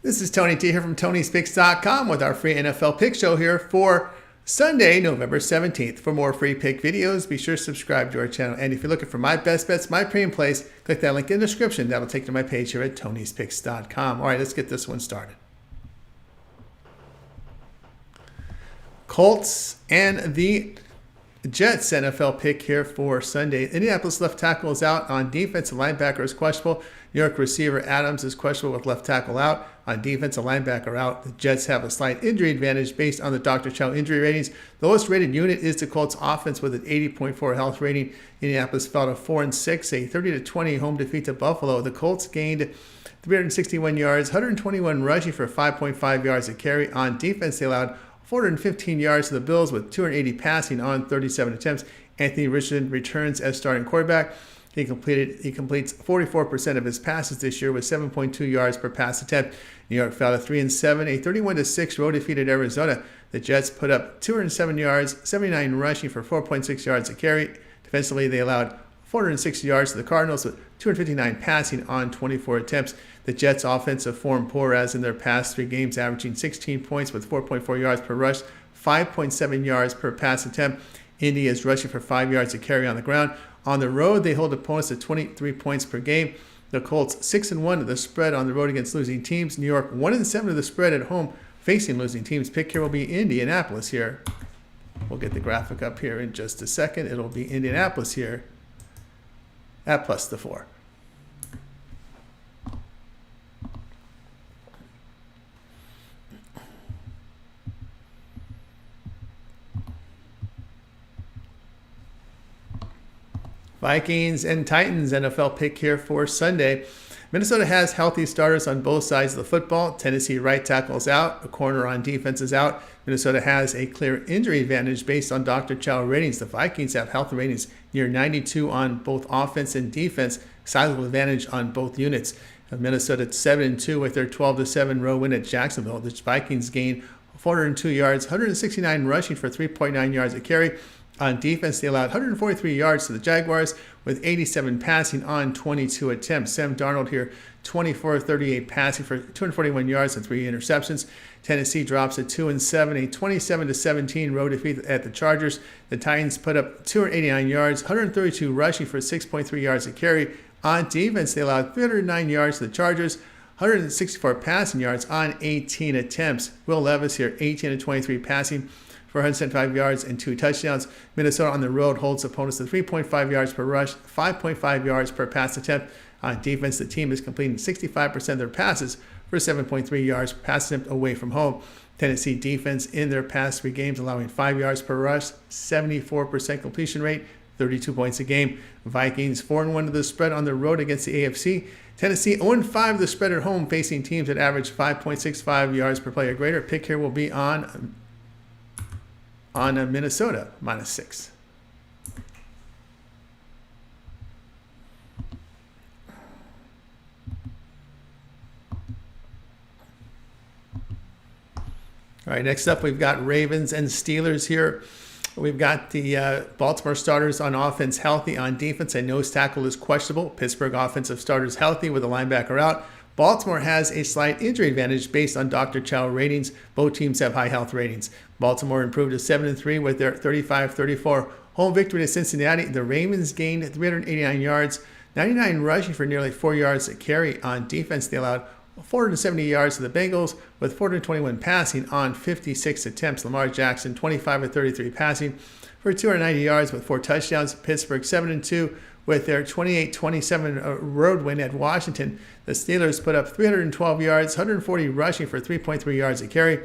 This is Tony T here from Tony'sPicks.com with our free NFL pick show here for Sunday, November 17th. For more free pick videos, be sure to subscribe to our channel. And if you're looking for my best bets, my premium plays, click that link in the description. That'll take you to my page here at Tony'sPicks.com. All right, let's get this one started. Colts and the Jets NFL pick here for Sunday. Indianapolis left tackle is out on defense. The linebacker is questionable. New York receiver Adams is questionable with left tackle out. On defense, a linebacker out. The Jets have a slight injury advantage based on the Dr. Chow injury ratings. The lowest rated unit is the Colts offense with an 80.4 health rating. Indianapolis fell to 4-6, a 30-20 home defeat to Buffalo. The Colts gained 361 yards, 121 rushing for 5.5 yards a carry. On defense, they allowed 415 yards to the Bills with 280 passing on 37 attempts. Anthony Richardson returns as starting quarterback. He completes 44% of his passes this year with 7.2 yards per pass attempt. New York fell to 3-7, a 31-6 road defeat at Arizona. The Jets put up 207 yards, 79 rushing for 4.6 yards a carry. Defensively, they allowed 460 yards to the Cardinals with 259 passing on 24 attempts. The Jets' offensive form poor as in their past 3 games, averaging 16 points with 4.4 yards per rush, 5.7 yards per pass attempt. Indy is rushing for 5 yards a carry on the ground. On the road, they hold opponents to 23 points per game. The Colts 6-1 to the spread on the road against losing teams. New York 1-7 to the spread at home facing losing teams. Pick here will be Indianapolis here. We'll get the graphic up here in just a second. It'll be Indianapolis here at +4. Vikings and Titans NFL pick here for Sunday. Minnesota has healthy starters on both sides of the football. Tennessee right tackle is out. A corner on defense is out. Minnesota has a clear injury advantage based on Dr. Chow ratings. The Vikings have health ratings near 92 on both offense and defense. Sizable advantage on both units. Minnesota 7-2 with their 12-7 road win at Jacksonville. The Vikings gained 402 yards, 169 rushing for 3.9 yards a carry. On defense, they allowed 143 yards to the Jaguars with 87 passing on 22 attempts. Sam Darnold here, 24-38 passing for 241 yards and 3 interceptions. Tennessee drops to 2-7, a 27-17 road defeat at the Chargers. The Titans put up 289 yards, 132 rushing for 6.3 yards a carry. On defense, they allowed 309 yards to the Chargers, 164 passing yards on 18 attempts. Will Levis here, 18-23 passing for 175 yards and 2 touchdowns. Minnesota on the road holds opponents to 3.5 yards per rush, 5.5 yards per pass attempt. On defense, the team is completing 65% of their passes for 7.3 yards per pass attempt away from home. Tennessee defense in their past 3 games allowing 5 yards per rush, 74% completion rate, 32 points a game. Vikings 4-1 to the spread on the road against the AFC. Tennessee 0-5 to the spread at home facing teams that average 5.65 yards per play or greater. Pick here will be on Minnesota -6. All right, next up we've got Ravens and Steelers here. We've got the Baltimore starters on offense healthy. On defense, a nose tackle is questionable. Pittsburgh offensive starters healthy with a linebacker out. Baltimore has a slight injury advantage based on Dr. Chow ratings. Both teams have high health ratings. Baltimore improved to 7-3 with their 35-34 home victory to Cincinnati. The Ravens gained 389 yards, 99 rushing for nearly 4 yards a carry. On defense, they allowed 470 yards to the Bengals with 421 passing on 56 attempts. Lamar Jackson 25-33 passing for 290 yards with 4 touchdowns. Pittsburgh 7-2 with their 28-27 road win at Washington. The Steelers put up 312 yards, 140 rushing for 3.3 yards a carry.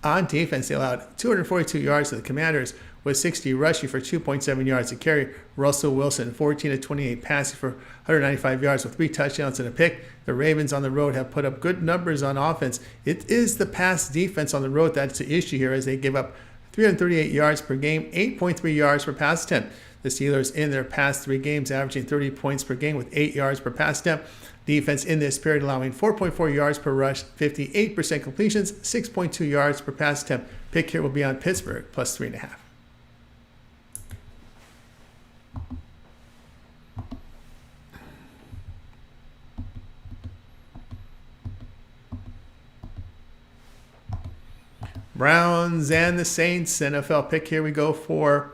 On defense, they allowed 242 yards to the Commanders with 60 rushing for 2.7 yards a carry. Russell Wilson 14-28 passing for 195 yards with 3 touchdowns and a pick. The Ravens on the road have put up good numbers on offense. It is the pass defense on the road that's the issue here as they give up 338 yards per game, 8.3 yards per pass attempt. The Steelers in their past 3 games averaging 30 points per game with 8 yards per pass attempt. Defense in this period allowing 4.4 yards per rush, 58% completions, 6.2 yards per pass attempt. Pick here will be on Pittsburgh +3.5. Browns and the Saints, NFL pick. Here we go for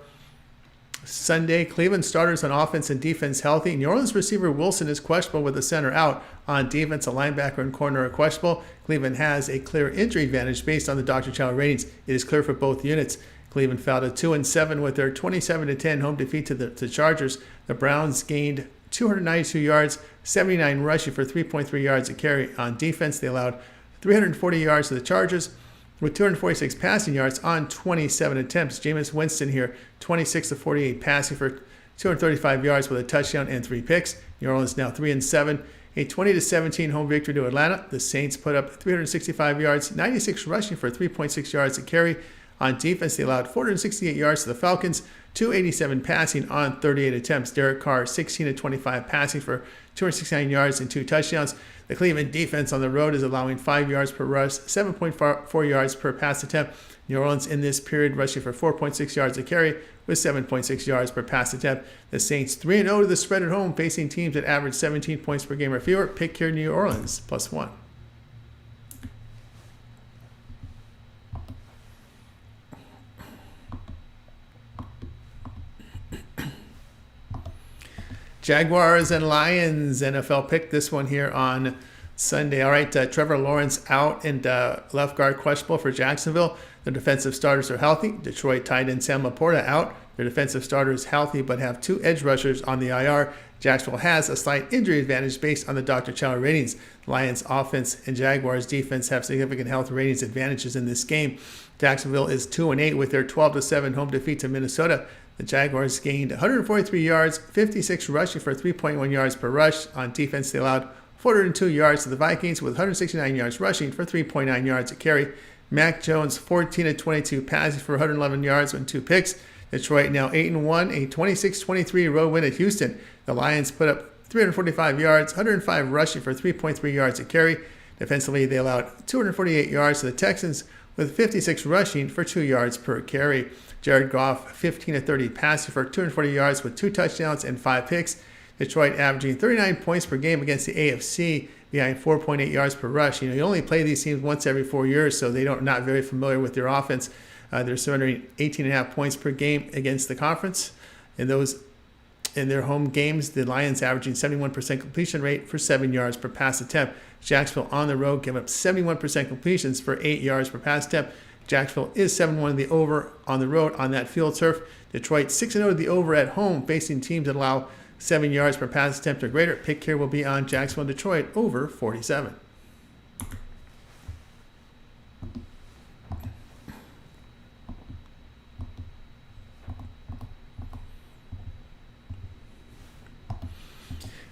Sunday. Cleveland starters on offense and defense healthy. New Orleans receiver Wilson is questionable with the center out. On defense, a linebacker and corner are questionable. Cleveland has a clear injury advantage based on the Dr. Chow ratings. It is clear for both units. Cleveland fell to 2-7 with their 27-10 home defeat to the Chargers. The Browns gained 292 yards, 79 rushing for 3.3 yards a carry. On defense, they allowed 340 yards to the Chargers with 246 passing yards on 27 attempts. Jameis Winston here, 26-48 passing for 235 yards with a touchdown and 3 picks. New Orleans now 3-7. A 20-17 home victory to Atlanta. The Saints put up 365 yards, 96 rushing for 3.6 yards a carry. On defense, they allowed 468 yards to the Falcons, 287 passing on 38 attempts. Derek Carr, 16-25 passing for 269 yards and 2 touchdowns. The Cleveland defense on the road is allowing 5 yards per rush, 7.4 yards per pass attempt. New Orleans in this period rushing for 4.6 yards a carry with 7.6 yards per pass attempt. The Saints 3-0 to the spread at home, facing teams that average 17 points per game or fewer. Pick here New Orleans, +1. Jaguars and Lions, NFL pick. This one here on Sunday. All right, Trevor Lawrence out and left guard questionable for Jacksonville. The defensive starters are healthy. Detroit tight end Sam Laporta out. Their defensive starters healthy but have 2 edge rushers on the IR. Jacksonville has a slight injury advantage based on the Dr. Chow ratings. Lions offense and Jaguars defense have significant health ratings advantages in this game. Jacksonville is 2-8 with their 12-7 home defeat to Minnesota. The Jaguars gained 143 yards, 56 rushing for 3.1 yards per rush. On defense, they allowed 402 yards to the Vikings with 169 yards rushing for 3.9 yards a carry. Mac Jones, 14-22 passing for 111 yards and 2 picks. Detroit now 8-1, a 26-23 road win at Houston. The Lions put up 345 yards, 105 rushing for 3.3 yards a carry. Defensively, they allowed 248 yards to the Texans with 56 rushing for 2 yards per carry. Jared Goff, 15-30 passing for 240 yards with 2 touchdowns and 5 picks. Detroit averaging 39 points per game against the AFC behind 4.8 yards per rush. You only play these teams once every 4 years, so they're not very familiar with their offense. They're surrendering 18.5 points per game against the conference. In their home games, the Lions averaging 71% completion rate for 7 yards per pass attempt. Jacksonville on the road give up 71% completions for 8 yards per pass attempt. Jacksonville is 7-1 to the over on the road on that field turf. Detroit 6-0 to the over at home, facing teams that allow 7 yards per pass attempt or greater. Pick here will be on Jacksonville and Detroit over 47.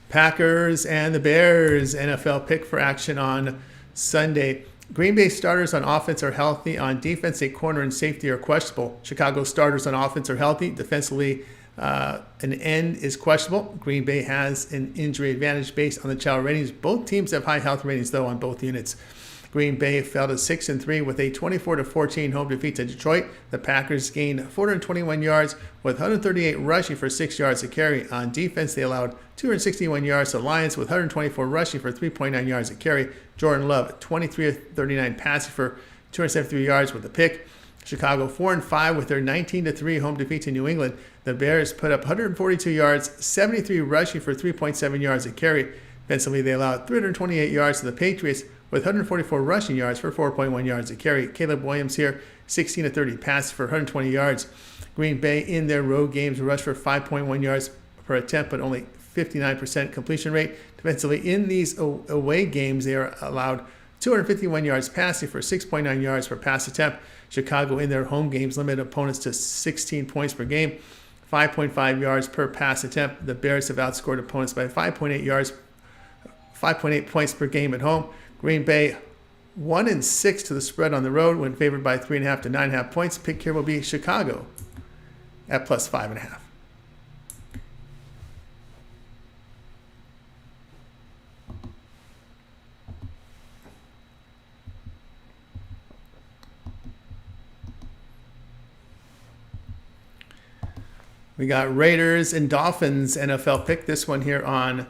Packers and the Bears, NFL pick for action on Sunday. Green Bay starters on offense are healthy. On defense, a corner and safety are questionable. Chicago starters on offense are healthy. Defensively, an end is questionable. Green Bay has an injury advantage based on the Chow ratings. Both teams have high health ratings, though, on both units. Green Bay fell to 6-3 with a 24-14 home defeat to Detroit. The Packers gained 421 yards with 138 rushing for 6 yards a carry. On defense, they allowed 261 yards to the Lions with 124 rushing for 3.9 yards a carry. Jordan Love, 23-39 passing for 273 yards with a pick. Chicago 4-5 with their 19-3 home defeat to New England. The Bears put up 142 yards, 73 rushing for 3.7 yards a carry. Defensively, they allowed 328 yards to the Patriots with 144 rushing yards for 4.1 yards a carry. Caleb Williams here, 16-30 passing for 120 yards. Green Bay in their road games rushed for 5.1 yards per attempt, but only 59% completion rate. Defensively, in these away games, they are allowed 251 yards passing for 6.9 yards per pass attempt. Chicago in their home games limited opponents to 16 points per game, 5.5 yards per pass attempt. The Bears have outscored opponents by 5.8 points per game at home. Green Bay 1-6 to the spread on the road when favored by 3.5 to 9.5 points. Pick here will be Chicago at +5.5. We got Raiders and Dolphins NFL pick. This one here on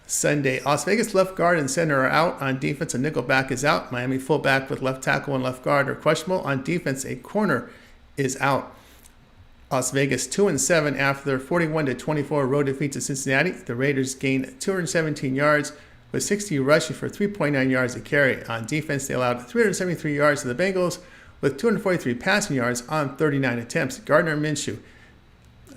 Sunday, Las Vegas left guard and center are out. On defense, a nickelback is out. Miami fullback with left tackle and left guard are questionable. On defense, a corner is out. Las Vegas 2-7 after their 41-24 road defeat to Cincinnati. The Raiders gained 217 yards with 60 rushing for 3.9 yards a carry. On defense, they allowed 373 yards to the Bengals with 243 passing yards on 39 attempts. Gardner Minshew,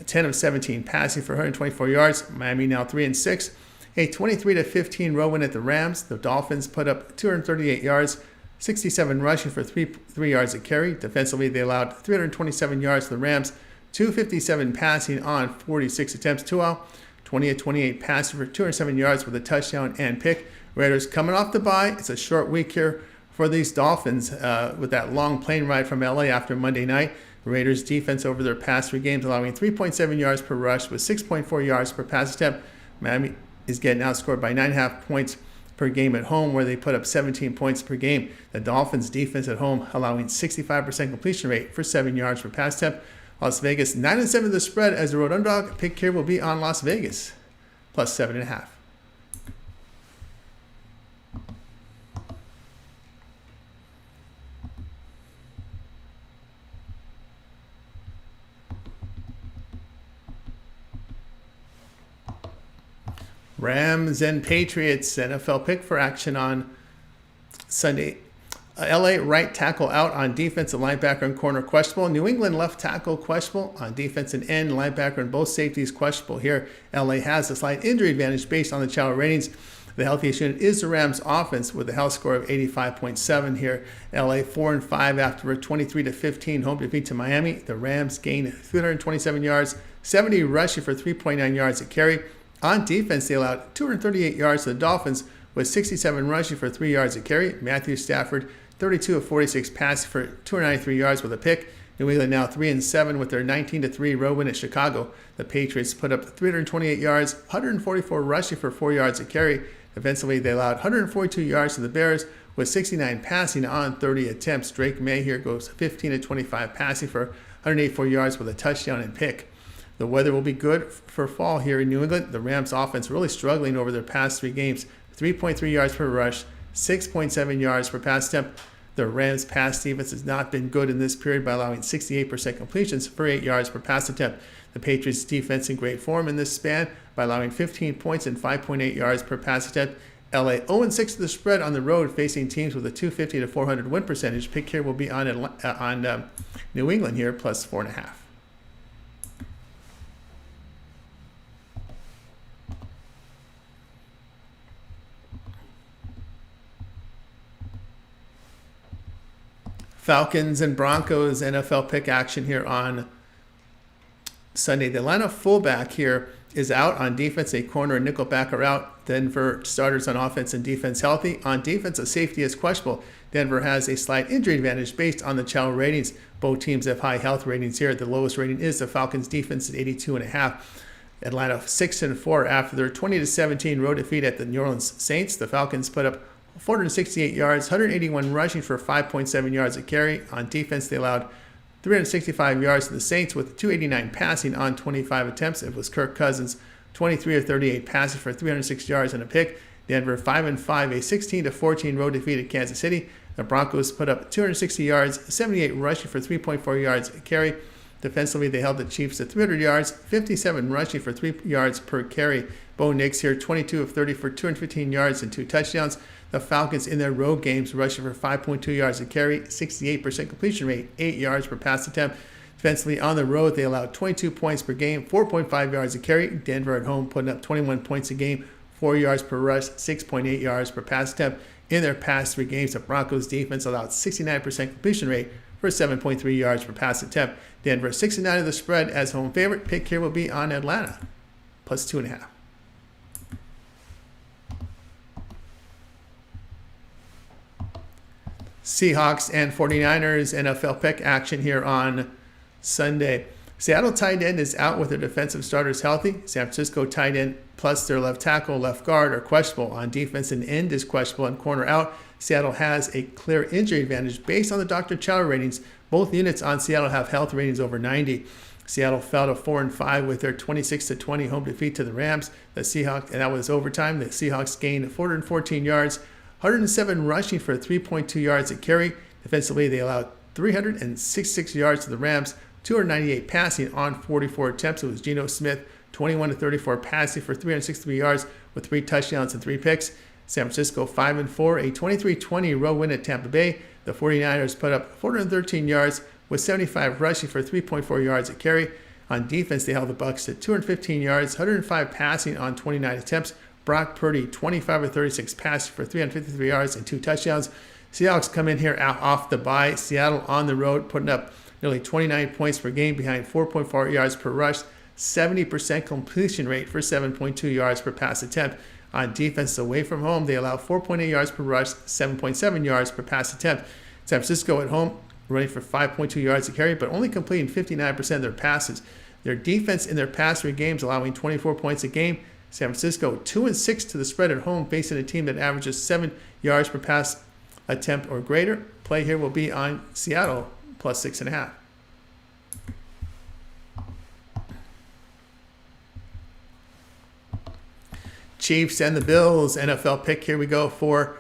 10 of 17 passing for 124 yards. Miami now 3-6. A 23-15 road win at the Rams. The Dolphins put up 238 yards, 67 rushing for 3 yards a carry. Defensively, they allowed 327 yards to the Rams, 257 passing on 46 attempts. Tua, 20-28 passing for 207 yards with a touchdown and pick. Raiders coming off the bye. It's a short week here for these Dolphins with that long plane ride from LA after Monday night. Raiders defense over their past 3 games, allowing 3.7 yards per rush with 6.4 yards per pass attempt. Miami is getting outscored by 9.5 points per game at home, where they put up 17 points per game. The Dolphins defense at home allowing 65% completion rate for 7 yards per pass attempt. Las Vegas 9-7 the spread as the road underdog. Pick here will be on Las Vegas plus 7.5. Rams and Patriots, NFL pick for action on Sunday. LA right tackle out. On defense, a linebacker and corner questionable. New England left tackle questionable. On defense and end, linebacker and both safeties questionable. Here, LA has a slight injury advantage based on the Chow ratings. The healthiest unit is the Rams offense with a health score of 85.7 here. LA 4-5 after a 23-15 home defeat to Miami. The Rams gained 327 yards, 70 rushing for 3.9 yards a carry. On defense, they allowed 238 yards to the Dolphins with 67 rushing for 3 yards a carry. Matthew Stafford, 32 of 46 passing for 293 yards with a pick. New England now 3-7 with their 19-3 road win at Chicago. The Patriots put up 328 yards, 144 rushing for 4 yards a carry. Defensively, they allowed 142 yards to the Bears with 69 passing on 30 attempts. Drake May here goes 15-25 passing for 184 yards with a touchdown and pick. The weather will be good for fall here in New England. The Rams offense really struggling over their past 3 games. 3.3 yards per rush, 6.7 yards per pass attempt. The Rams pass defense has not been good in this period by allowing 68% completions for 8 yards per pass attempt. The Patriots defense in great form in this span by allowing 15 points and 5.8 yards per pass attempt. LA 0-6 to the spread on the road, facing teams with a 250-400 win percentage. Pick here will be on New England here, plus 4.5. Falcons and Broncos NFL pick action here on Sunday. The Atlanta fullback here is out. On defense, a corner and nickelback are out. Denver starters on offense and defense healthy. On defense, a safety is questionable. Denver has a slight injury advantage based on the Chow ratings. Both teams have high health ratings here. The lowest rating is the Falcons defense at 82.5. Atlanta 6-4 after their 20-17 road defeat at the New Orleans Saints. The Falcons put up 468 yards, 181 rushing for 5.7 yards a carry. On defense, they allowed 365 yards to the Saints with 289 passing on 25 attempts. It was Kirk Cousins, 23 of 38 passing for 306 yards and a pick. Denver 5-5, a 16-14 road defeat at Kansas City. The Broncos put up 260 yards, 78 rushing for 3.4 yards a carry. Defensively, they held the Chiefs to 300 yards, 57 rushing for 3 yards per carry. Bo Nix here, 22 of 30 for 215 yards and 2 touchdowns. The Falcons in their road games rushing for 5.2 yards a carry, 68% completion rate, 8 yards per pass attempt. Defensively on the road, they allowed 22 points per game, 4.5 yards a carry. Denver at home putting up 21 points a game, 4 yards per rush, 6.8 yards per pass attempt. In their past 3 games, the Broncos defense allowed 69% completion rate for 7.3 yards per pass attempt. Denver 6-9 of the spread as home favorite. Pick here will be on Atlanta, plus 2.5. Seahawks and 49ers NFL pick action here on Sunday. Seattle tight end is out with their defensive starters healthy. San Francisco tight end plus their left tackle, left guard are questionable. On defense, an end is questionable and corner out. Seattle has a clear injury advantage based on the Dr. Chow ratings. Both units on Seattle have health ratings over 90. Seattle fell to 4-5 with their 26-20 home defeat to the Rams. The Seahawks, and that was overtime. The Seahawks gained 414 yards, 107 rushing for 3.2 yards a carry. Defensively, they allowed 366 yards to the Rams, 298 passing on 44 attempts. It was Geno Smith, 21-34 passing for 363 yards with 3 touchdowns and 3 picks. San Francisco 5-4, a 23-20 road win at Tampa Bay. The 49ers put up 413 yards with 75 rushing for 3.4 yards a carry. On defense, they held the Bucs to 215 yards, 105 passing on 29 attempts. Brock Purdy, 25-36 passing for 353 yards and 2 touchdowns. Seahawks come in here off the bye. Seattle on the road, putting up nearly 29 points per game behind 4.4 yards per rush, 70% completion rate for 7.2 yards per pass attempt. On defense, away from home, they allow 4.8 yards per rush, 7.7 yards per pass attempt. San Francisco at home, running for 5.2 yards a carry, but only completing 59% of their passes. Their defense in their past 3 games allowing 24 points a game. San Francisco 2-6 to the spread at home, facing a team that averages 7 yards per pass attempt or greater. Play here will be on Seattle plus 6.5. Chiefs and the Bills, NFL pick. Here we go for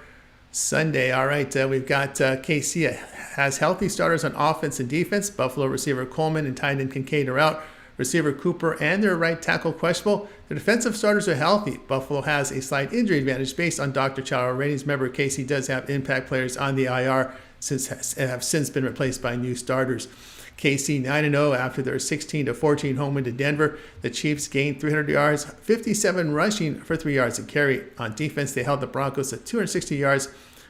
Sunday. All right, we've got KC has healthy starters on offense and defense. Buffalo receiver Coleman and tight end Kincaid are out. Receiver Cooper and their right tackle questionable. The defensive starters are healthy. Buffalo has a slight injury advantage based on Dr. Chow ratings. Remember, KC does have impact players on the IR have since been replaced by new starters. KC 9-0 after their 16-14 home win to Denver. The Chiefs gained 300 yards, 57 rushing for 3 yards a carry. On defense, they held the Broncos at 260 yards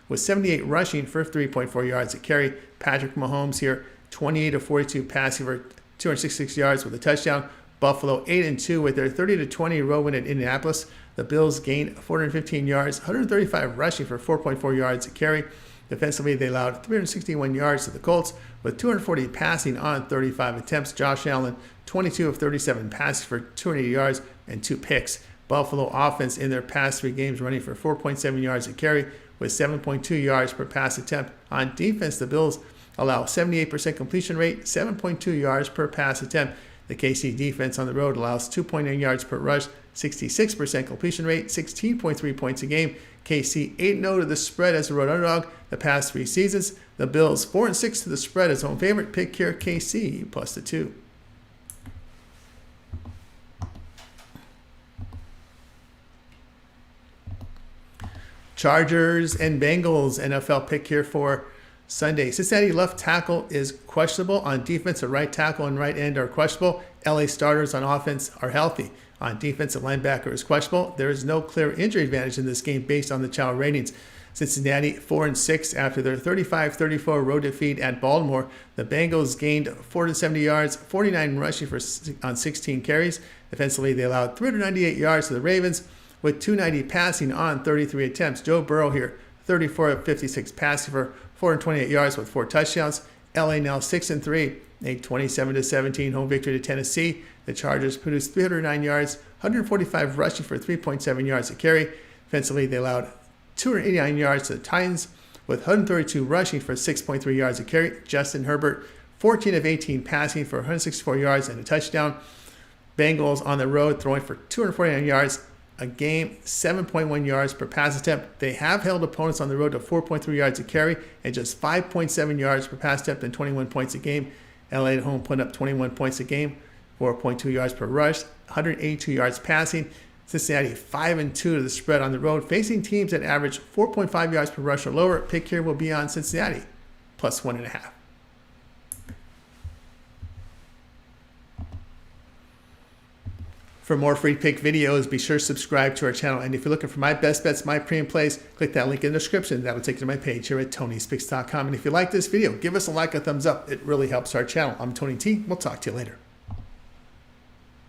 with 78 rushing for 3.4 yards a carry. Patrick Mahomes here, 28-42 passing for 266 yards with a touchdown. Buffalo 8-2 with their 30-20 road win at Indianapolis. The Bills gained 415 yards, 135 rushing for 4.4 yards a carry. Defensively, they allowed 361 yards to the Colts with 240 passing on 35 attempts. Josh Allen, 22 of 37 passing for 280 yards and 2 picks. Buffalo offense in their past 3 games running for 4.7 yards a carry with 7.2 yards per pass attempt. On defense, the Bills allow 78% completion rate, 7.2 yards per pass attempt. The KC defense on the road allows 2.9 yards per rush, 66% completion rate, 16.3 points a game. KC 8-0 to the spread as a road underdog the past 3 seasons. The Bills 4-6 to the spread as home favorite. Pick here KC plus the 2. Chargers and Bengals, NFL pick here for Sunday. Cincinnati left tackle is questionable. On defense, a right tackle and right end are questionable. LA starters on offense are healthy. On defensive linebacker is questionable. There is no clear injury advantage in this game based on the Chow ratings. Cincinnati 4-6 after their 35-34 road defeat at Baltimore. The Bengals gained 470 yards, 49 rushing on 16 carries. Defensively, they allowed 398 yards to the Ravens with 290 passing on 33 attempts. Joe Burrow here, 34 of 56 passing for 428 yards with 4 touchdowns. LA now 6-3, a 27-17 home victory to Tennessee. The Chargers produced 309 yards, 145 rushing for 3.7 yards a carry. Defensively, they allowed 289 yards to the Titans with 132 rushing for 6.3 yards a carry. Justin Herbert, 14 of 18 passing for 164 yards and a touchdown. Bengals on the road throwing for 249 yards a game, 7.1 yards per pass attempt. They have held opponents on the road to 4.3 yards a carry and just 5.7 yards per pass attempt and 21 points a game. LA at home putting up 21 points a game, 4.2 yards per rush, 182 yards passing. Cincinnati 5-2 to the spread on the road, facing teams that average 4.5 yards per rush or lower. Pick here will be on Cincinnati plus 1.5. For more free pick videos, be sure to subscribe to our channel. And if you're looking for my best bets, my premium plays, click that link in the description. That'll take you to my page here at Tony'sPicks.com. And if you like this video, give us a like, a thumbs up. It really helps our channel. I'm Tony T. We'll talk to you later.